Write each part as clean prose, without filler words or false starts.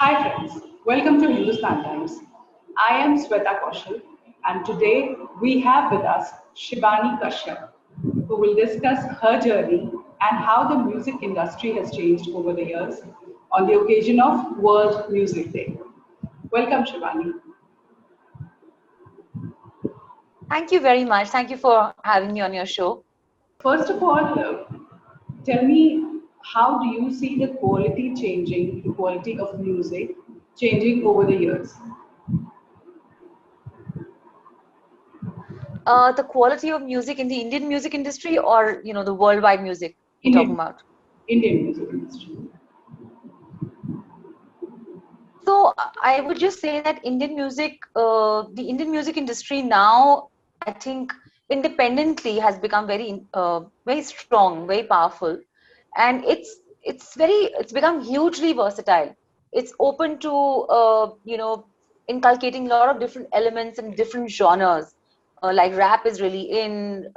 Hi friends, welcome to Hindustan Times. I am Shweta Kaushal and today we have with us Shibani Kashyap who will discuss her journey and how the music industry has changed over the years on the occasion of World Music Day. Welcome Shibani. Thank you very much. Thank you for having me on your show. First of all, tell me how do you see the quality changing, the quality of music changing over the years? The quality of music in the Indian music industry, or the worldwide music you're talking Indian, about? Indian music industry. So I would just say that the Indian music industry now, I think, independently has become very strong, very powerful, and it's become hugely versatile. It's open to inculcating a lot of different elements and different genres. Like rap is really in,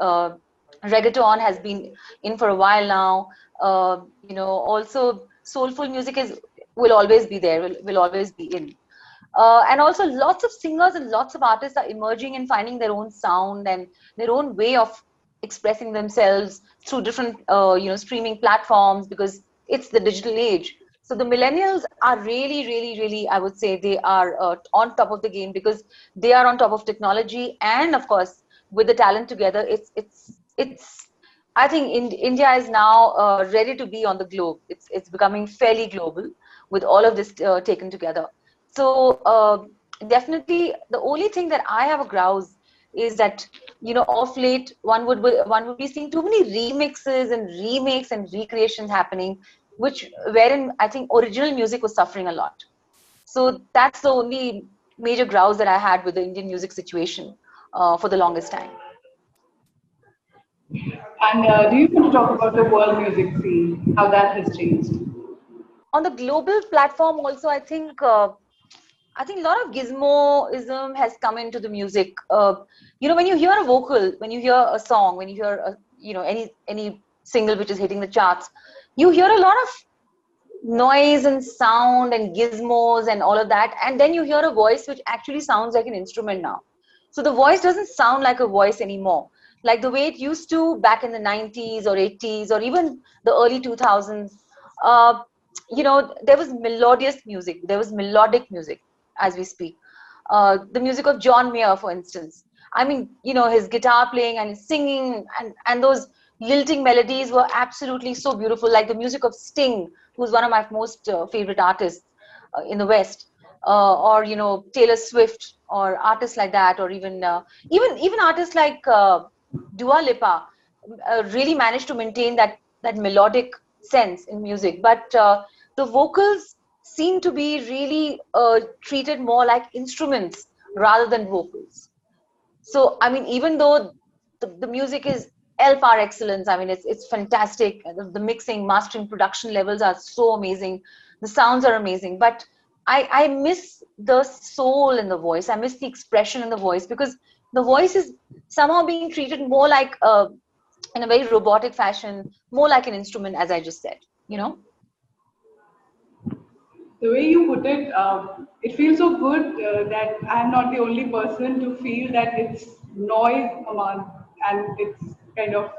reggaeton has been in for a while now. Also soulful music is will always be there, will always be in. And also lots of singers and lots of artists are emerging and finding their own sound and their own way of expressing themselves through different streaming platforms, because it's the digital age. So the millennials are really, I would say, they are on top of the game, because they are on top of technology, and of course with the talent together, it's I think India is now ready to be on the globe. It's becoming fairly global with all of this taken together. So definitely, the only thing that I have a grouse is that, of late one would be seeing too many remixes and remakes and recreations happening, which wherein I think original music was suffering a lot. So that's the only major grouse that I had with the Indian music situation for the longest time. And do you want to talk about the world music scene, how that has changed? On the global platform also, I think a lot of gizmoism has come into the music. When you hear a vocal, when you hear a song, when you hear any single which is hitting the charts, you hear a lot of noise and sound and gizmos and all of that, and then you hear a voice which actually sounds like an instrument now. So the voice doesn't sound like a voice anymore, like the way it used to back in the 90s or 80s or even the early 2000s. uh, there was melodious music, there was melodic music as we speak. The music of John Mayer, for instance. I mean, his guitar playing and his singing and those lilting melodies were absolutely so beautiful, like the music of Sting, who's one of my most favorite artists in the West, or Taylor Swift, or artists like that, or even artists like Dua Lipa really managed to maintain that melodic sense in music. But the vocals seem to be really treated more like instruments rather than vocals. So I mean, even though the music is L par excellence, I mean it's fantastic. The mixing, mastering, production levels are so amazing. The sounds are amazing, but I miss the soul in the voice. I miss the expression in the voice, because the voice is somehow being treated more like in a very robotic fashion, more like an instrument, as I just said. The way you put it, it feels so good that I'm not the only person to feel that it's noise among and it's kind of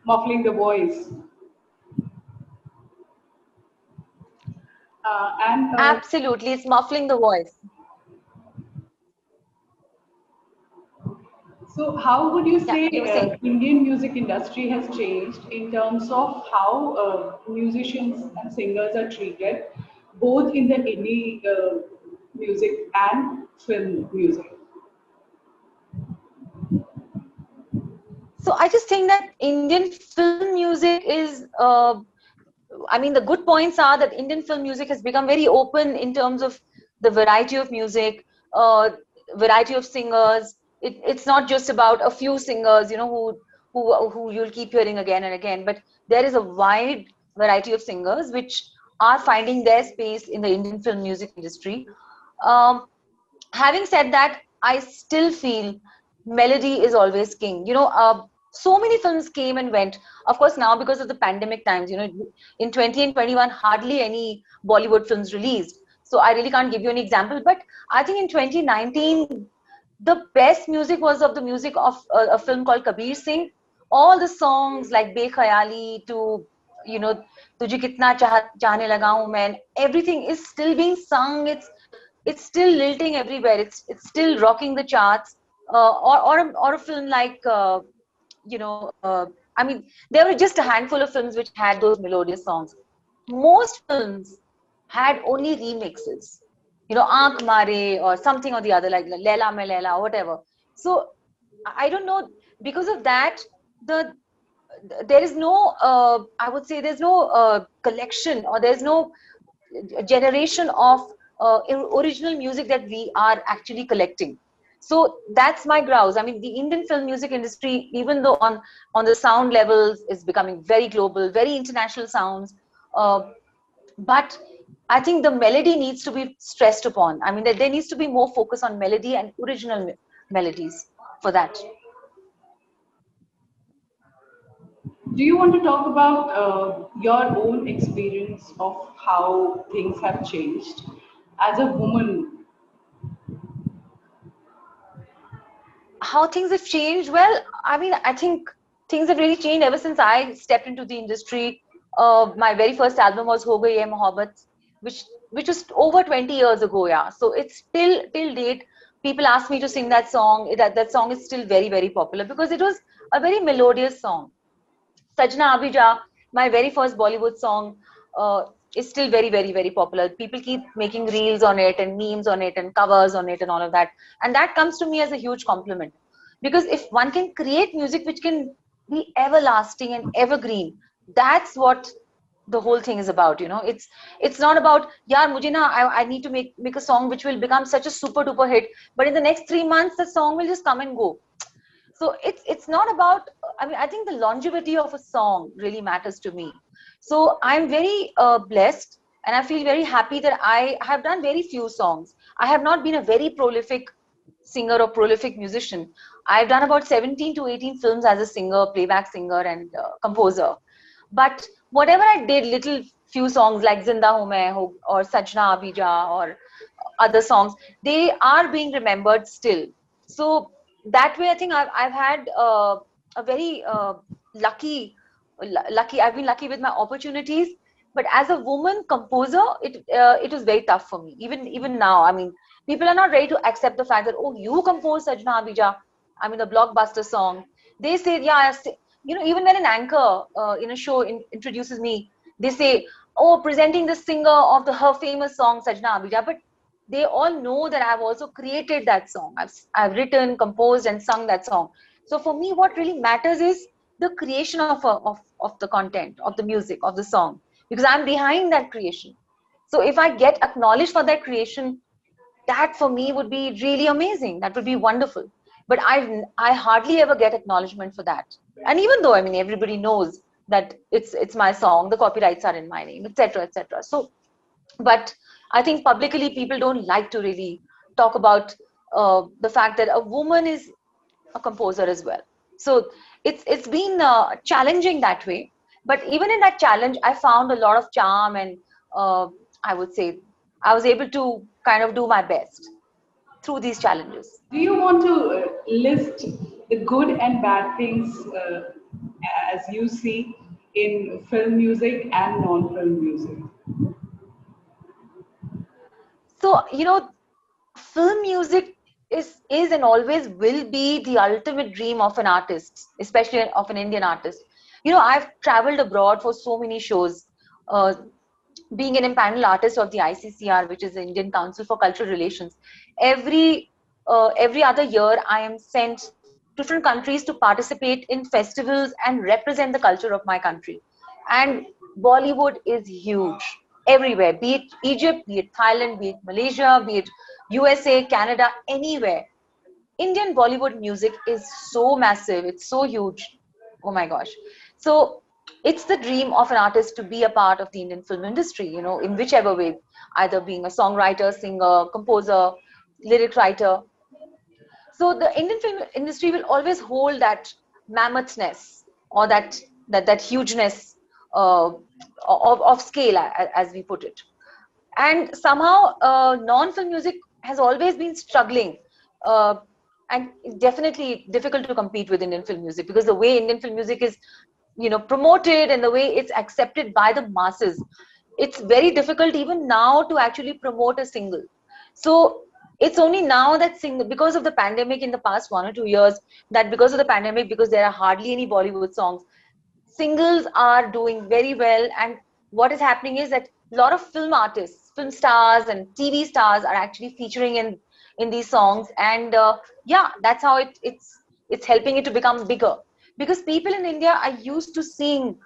muffling the voice. And Absolutely, it's muffling the voice. So, how would you Yeah, say you were saying. Indian music industry has changed in terms of how musicians and singers are treated, both in the indie music and film music? So I just think that Indian film music is, I mean, the good points are that Indian film music has become very open in terms of the variety of music, uh, variety of singers. It's not just about a few singers, who you'll keep hearing again and again, but there is a wide variety of singers which are finding their space in the Indian film music industry. Um, Having said that, I still feel melody is always king. So many films came and went. Of course, now because of the pandemic times, in 20 and 21, hardly any Bollywood films released. So I really can't give you an example, but I think in 2019, the best music was of the music of a film called Kabir Singh. All the songs like Bekhayali to, you know, Tujhe Kitna Chahne Laga Hu Main, everything is still being sung. It's still lilting everywhere. It's still rocking the charts. Or a film like you know, I mean, there were just a handful of films which had those melodious songs. Most films had only remixes, you know, Aankh Mare or something or the other, like Leila Mein Leila, or whatever. So I don't know, because of that, the there is no, I would say, there's no collection, or there's no generation of original music that we are actually collecting. So that's my grouse. I mean, the Indian film music industry, even though on the sound levels, is becoming very global, very international sounds. Uh, but I think the melody needs to be stressed upon. I mean, there needs to be more focus on melody and original melodies for that. Do you want to talk about your own experience of how things have changed as a woman? How things have changed? Well, I mean, I think things have really changed ever since I stepped into the industry. My very first album was Ho Gayi Hai Mohabbat, which was over 20 years ago. Yeah, so it's still till date. People ask me to sing that song. That song is still very, very popular because it was a very melodious song. Sajna Abhija, my very first Bollywood song, is still very, very, very popular. People keep making reels on it and memes on it and covers on it and all of that. And that comes to me as a huge compliment. Because if one can create music which can be everlasting and evergreen, that's what the whole thing is about. You know, it's not about, yeah, mujhe na, I need to make a song which will become such a super duper hit, but in the next 3 months the song will just come and go. So it's not about, I mean, I think the longevity of a song really matters to me. So I'm very blessed, and I feel very happy that I have done very few songs. I have not been a very prolific singer or prolific musician. I've done about 17 to 18 films as a singer, playback singer, and composer. But whatever I did, little few songs like Zinda Hu Main or Sajna Abhija or other songs, they are being remembered still. So that way, I think I've had a very lucky. I've been lucky with my opportunities. But as a woman composer, it was very tough for me. Even now, I mean, people are not ready to accept the fact that, oh, you composed Sajna Abhija, I mean, the blockbuster song. They say, yeah, you know, even when an anchor in a show introduces me, they say, oh, presenting the singer of her famous song Sajna Abhija. But they all know that I've also created that song. I've written, composed, and sung that song. So for me, what really matters is the creation of the content, of the music, of the song, because I'm behind that creation. So if I get acknowledged for that creation, that for me would be really amazing. That would be wonderful. But I hardly ever get acknowledgement for that. And even though, I mean, everybody knows that it's my song, the copyrights are in my name, etc., etc. So, but I think publicly people don't like to really talk about the fact that a woman is a composer as well. So it's been challenging that way. But even in that challenge, I found a lot of charm, and I would say I was able to kind of do my best through these challenges. Do you want to list the good and bad things as you see in film music and non-film music? So, you know, film music is and always will be the ultimate dream of an artist, especially of an Indian artist. You know, I've traveled abroad for so many shows, uh, being an impanel artist of the ICCR, which is the Indian Council for Cultural Relations. Every other year, I am sent to different countries to participate in festivals and represent the culture of my country. And Bollywood is huge everywhere, be it Egypt, be it Thailand, be it Malaysia, be it USA, Canada, anywhere. Indian Bollywood music is so massive, it's so huge. Oh my gosh. So it's the dream of an artist to be a part of the Indian film industry, you know, in whichever way, either being a songwriter, singer, composer, lyric writer. So the Indian film industry will always hold that mammoothness, or that hugeness of scale, as we put it. And somehow non-film music has always been struggling, uh, and definitely difficult to compete with Indian film music, because the way Indian film music is, promoted, and the way it's accepted by the masses, it's very difficult even now to actually promote a single. So it's only now that single, because of the pandemic in the past 1 or 2 years, that because of the pandemic, because there are hardly any Bollywood songs, singles are doing very well. And what is happening is that a lot of film artists, film stars and TV stars are actually featuring in these songs. And yeah, that's how it's helping it to become bigger, because people in India are used to seeing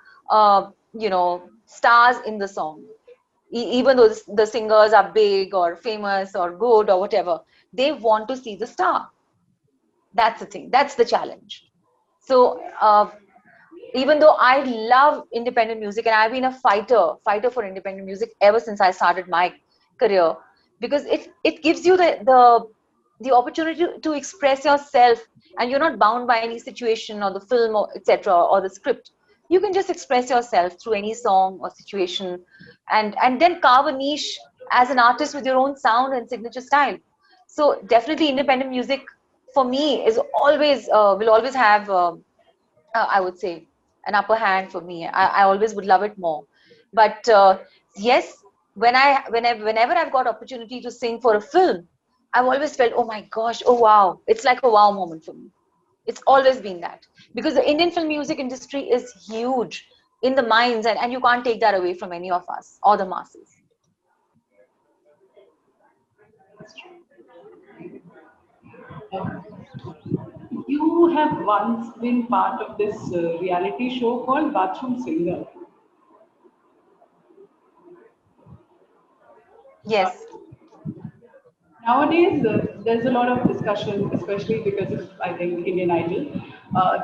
stars in the song. Even though the singers are big or famous or good or whatever, they want to see the star. That's the thing, that's the challenge. So even though I love independent music, and I've been a fighter for independent music ever since I started my career, because it gives you the opportunity to express yourself, and you're not bound by any situation or the film or etc. or the script. You can just express yourself through any song or situation, and then carve a niche as an artist with your own sound and signature style. So definitely independent music for me is always will always have I would say an upper hand for me. I always would love it more. But yes, whenever I've got opportunity to sing for a film, I've always felt, oh my gosh, oh wow, it's like a wow moment for me. It's always been that, because the Indian film music industry is huge in the minds, and you can't take that away from any of us or the masses. You have once been part of this reality show called Bathroom Singer. Uh, Yes. Nowadays, there's a lot of discussion, especially because of, I think, Indian Idol.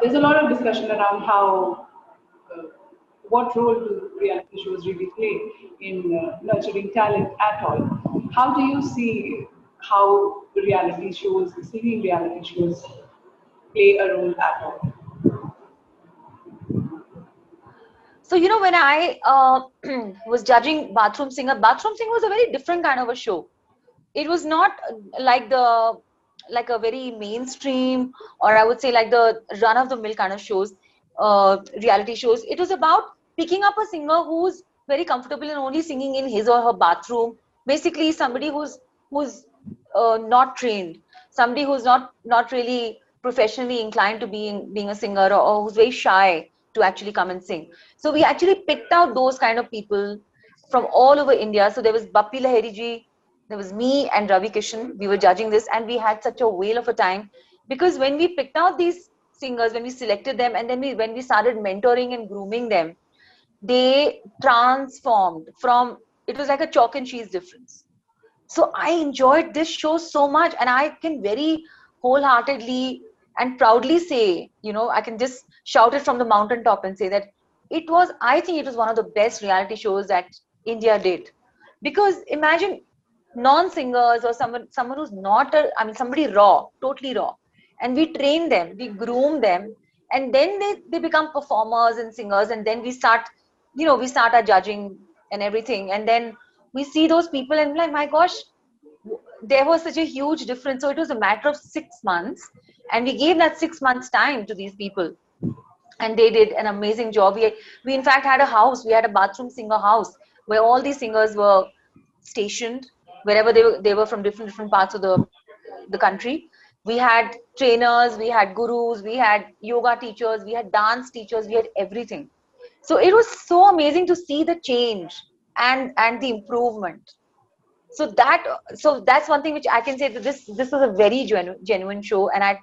There's a lot of discussion around how, uh, what role do reality shows really play in nurturing talent at all. How do you see how singing reality shows, play a role at all? So, when I was judging Bathroom Singer was a very different kind of a show. It was not like like a very mainstream, or I would say like the run of the mill kind of shows, reality shows. It was about picking up a singer who's very comfortable in only singing in his or her bathroom. Basically somebody who's not trained, somebody who's not really professionally inclined to being a singer, or who's very shy to actually come and sing. So we actually picked out those kind of people from all over India. So there was Bappi Lahiri ji, there was me and Ravi Kishan. We were judging this, and we had such a whale of a time, because when we picked out these singers, when we selected them, and then when we started mentoring and grooming them, they transformed from, it was like a chalk and cheese difference. So I enjoyed this show so much, and I can very wholeheartedly and proudly say, I can just shout it from the mountaintop and say that I think it was one of the best reality shows that India did. Because imagine non-singers, or someone who's not somebody raw, totally raw, and we train them, we groom them, and then they become performers and singers, and then we start our judging and everything, and then we see those people and like, my gosh, there was such a huge difference. So it was a matter of 6 months, and we gave that 6 months time to these people, and they did an amazing job. We in fact had a house, we had a bathroom singer house, where all these singers were stationed, wherever they were from different parts of the country. We had trainers, we had gurus, we had yoga teachers, we had dance teachers, we had everything. So it was so amazing to see the change and the improvement. So that's one thing which I can say, that this was a very genuine show, and I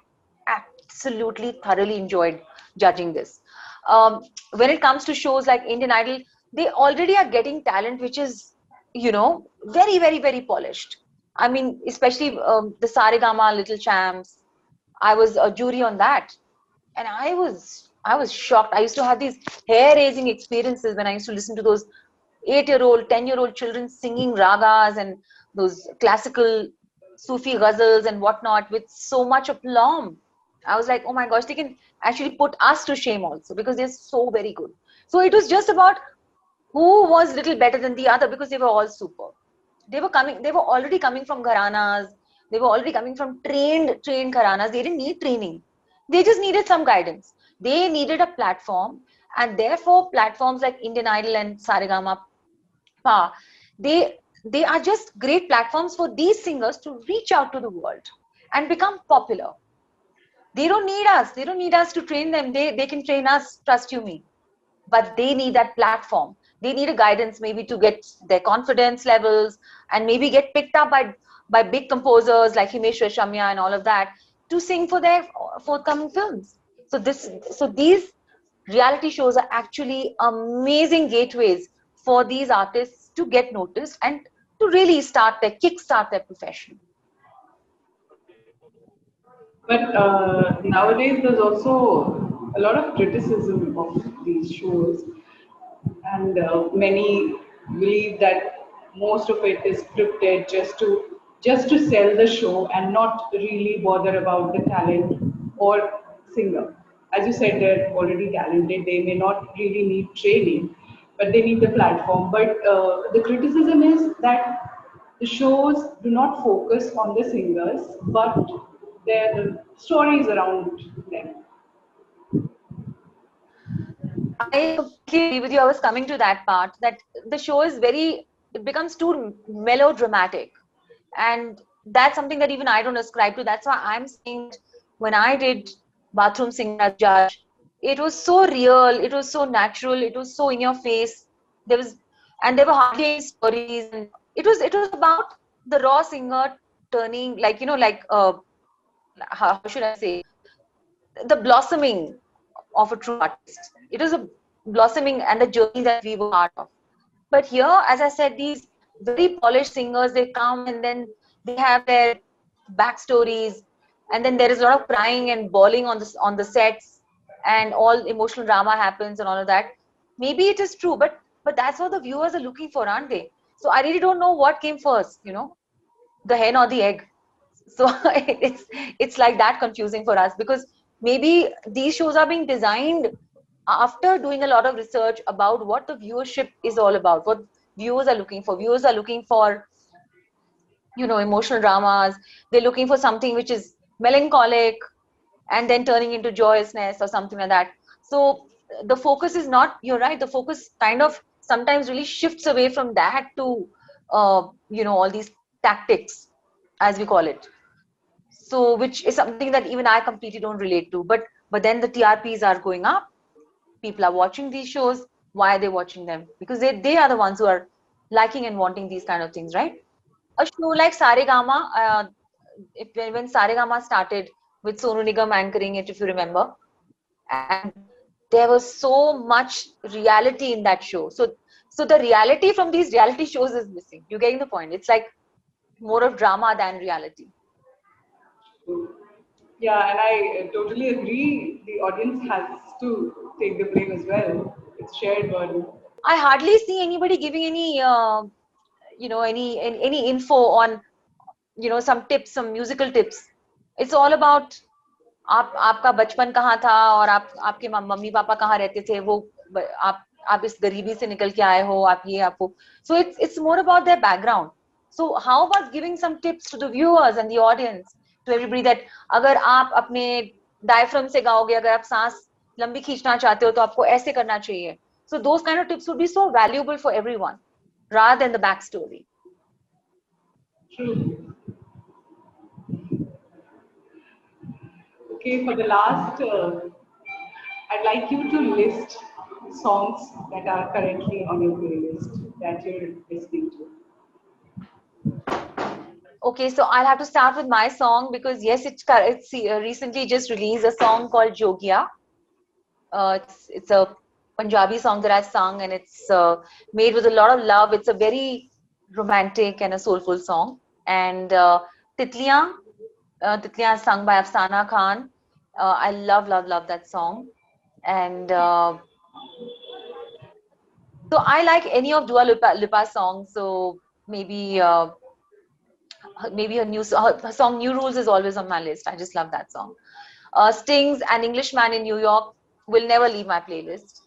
absolutely thoroughly enjoyed judging this. When it comes to shows like Indian Idol, they already are getting talent which is, very, very, very polished. I mean, especially the Saregama Little Champs. I was a jury on that, and I was shocked. I used to have these hair-raising experiences when I used to listen to those 8-year-old, 10-year-old children singing ragas and those classical Sufi ghazals and whatnot with so much aplomb. I was like, oh my gosh, they can actually put us to shame also, because they're so very good. So it was just about who was little better than the other, because they were all super. They were already coming from gharanas. They were already coming from trained gharanas. They didn't need training. They just needed some guidance. They needed a platform, and therefore platforms like Indian Idol and Saregama Pa, they are just great platforms for these singers to reach out to the world and become popular. They don't need us. They don't need us to train them. They can train us, trust you me. But they need that platform. They need a guidance maybe to get their confidence levels and maybe get picked up by big composers like Himesh Reshamya and all of that to sing for their forthcoming films. So these reality shows are actually amazing gateways for these artists to get noticed and to really kickstart their profession. But nowadays, there's also a lot of criticism of these shows, and many believe that most of it is scripted just to sell the show and not really bother about the talent or singer. As you said, they're already talented. They may not really need training, but they need the platform. But the criticism is that the shows do not focus on the singers, but their stories around them. I completely agree with you. I was coming to that part that the show is it becomes too melodramatic. And that's something that even I don't ascribe to. That's why I'm saying that when I did Bathroom Singer as judge, it was so real, it was so natural, it was so in your face. There were hardly any stories, and it was about the raw singer turning, like, how should I say, the blossoming of a true artist. It was a blossoming and the journey that we were part of. But here, as I said, these very polished singers, they come and then they have their backstories, and then there is a lot of crying and bawling on the sets, and all emotional drama happens and all of that. Maybe it is true, but that's what the viewers are looking for, aren't they? So I really don't know what came first, the hen or the egg. So it's like that confusing for us, because maybe these shows are being designed after doing a lot of research about what the viewership is all about, what viewers are looking for. Viewers are looking for, emotional dramas. They're looking for something which is melancholic and then turning into joyousness or something like that. So the focus is not, you're right, the focus kind of sometimes really shifts away from that to all these tactics, as we call it. So which is something that even I completely don't relate to. But then the TRPs are going up. People are watching these shows. Why are they watching them? Because they are the ones who are liking and wanting these kind of things, right? A show like Saregama, when Saregama started with Sonu Nigam anchoring it, if you remember, and there was so much reality in that show. So the reality from these reality shows is missing. You're getting the point. It's like more of drama than reality. Yeah, and I totally agree. The audience has to take the blame as well. It's shared burden. I hardly see anybody giving any info on, some tips, some musical tips. It's all about आपका बचपन कहाँ था, और आपके mummy papa कहाँ रहते थे, वो आप इस गरीबी से निकल के आए हो, आप ये आपको. So it's more about their background. So how about giving some tips to the viewers and the audience, to everybody, that अगर आप अपने diaphragm से गाओगे, अगर आप सांस लंबी खींचना चाहते हो तो आपको ऐसे करना चाहिए. So those kind of tips would be so valuable for everyone, rather than the backstory. True. Okay, for the last, I'd like you to list songs that are currently on your playlist that you're listening to. Okay, so I'll have to start with my song, because yes, it's recently just released a song called Jogia. It's a Punjabi song that I sung, and it's made with a lot of love. It's a very romantic and a soulful song. And Titliyan, Titliyan is sung by Afsana Khan. I love, love, love that song. And so I like any of Lipa's songs. So maybe maybe her song New Rules is always on my list. I just love that song. Sting's An Englishman in New York will never leave my playlist.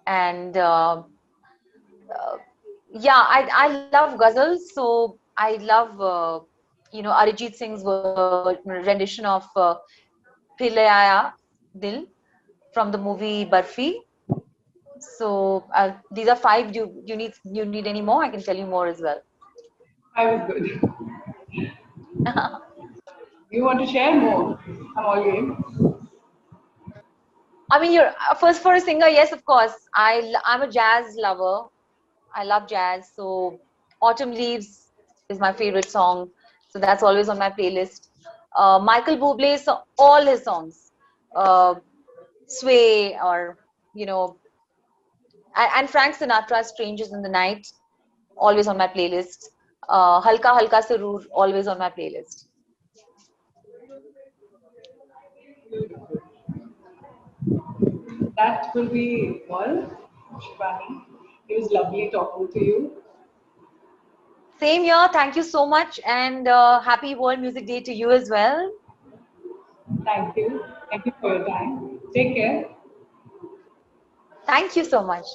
And Yeah, I love ghazals, so I love Arijit Singh's rendition of Pilaya Dil from the movie Barfi. So these are five. Do you need any more? I can tell you more as well. I was good. You want to share more? I'm all game. I mean, you're first for a singer, yes, of course. I'm a jazz lover. I love jazz. So Autumn Leaves is my favorite song. So that's always on my playlist. Michael Bublé, so all his songs, uh, Sway, or you know, and Frank Sinatra, Strangers in the Night, always on my playlist. Halka Halka Sarur, always on my playlist. That will be all, Shivani. It was lovely talking to you. Same here. Thank you so much, and happy World Music Day to you as well. Thank you. Thank you for your time. Take care. Thank you so much.